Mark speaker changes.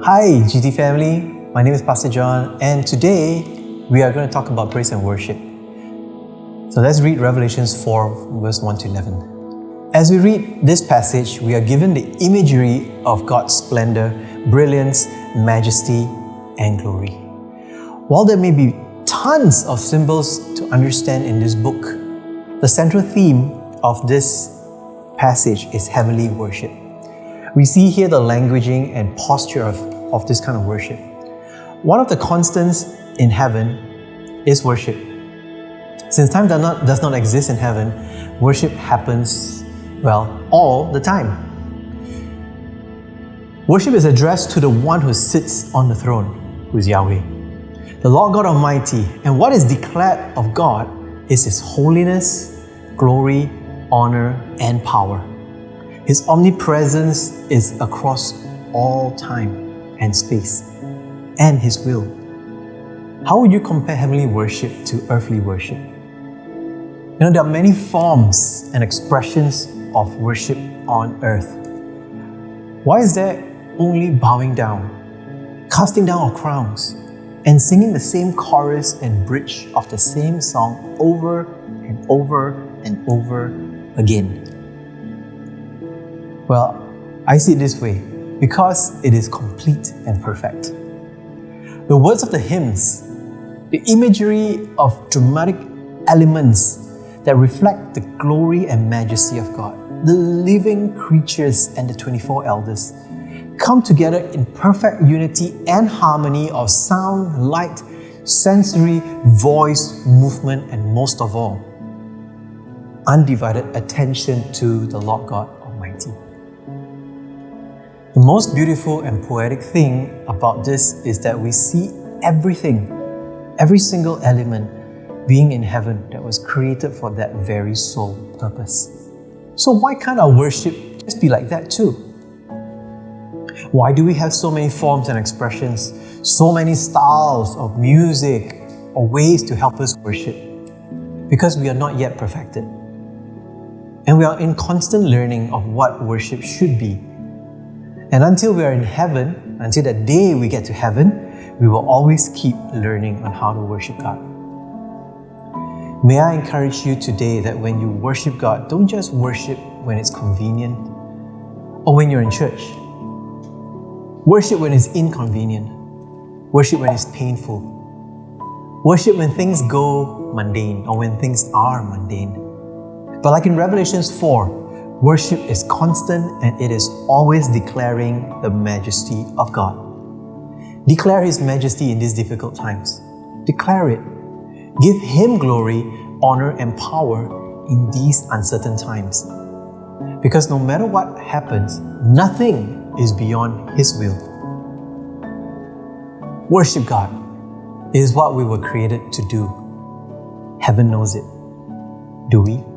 Speaker 1: Hi GT family, my name is Pastor John and today we are going to talk about praise and worship. So let's read Revelations 4 verse 1 to 11. As we read this passage, we are given the imagery of God's splendor, brilliance, majesty and glory. While there may be tons of symbols to understand in this book, the central theme of this passage is heavenly worship. We see here the languaging and posture of this kind of worship. One of the constants in heaven is worship. Since time does not exist in heaven, worship happens, all the time. Worship is addressed to the one who sits on the throne, who is Yahweh, the Lord God Almighty. And what is declared of God is His holiness, glory, honor, and power. His omnipresence is across all time and space, and His will. How would you compare heavenly worship to earthly worship? There are many forms and expressions of worship on earth. Why is there only bowing down, casting down our crowns, and singing the same chorus and bridge of the same song over and over and over again? Well, I see it this way, because it is complete and perfect. The words of the hymns, the imagery of dramatic elements that reflect the glory and majesty of God, the living creatures and the 24 elders come together in perfect unity and harmony of sound, light, sensory, voice, movement, and most of all, undivided attention to the Lord God Almighty. The most beautiful and poetic thing about this is that we see everything, every single element being in heaven that was created for that very sole purpose. So why can't our worship just be like that too? Why do we have so many forms and expressions, so many styles of music or ways to help us worship? Because we are not yet perfected. And we are in constant learning of what worship should be. And until we are in heaven, until that day we get to heaven, we will always keep learning on how to worship God. May I encourage you today that when you worship God, don't just worship when it's convenient or when you're in church. Worship when it's inconvenient. Worship when it's painful. Worship when things go mundane or when things are mundane. But like in Revelations 4, worship is constant and it is always declaring the majesty of God. Declare His majesty in these difficult times. Declare it. Give Him glory, honor, and power in these uncertain times. Because no matter what happens, nothing is beyond His will. Worship God is what we were created to do. Heaven knows it. Do we?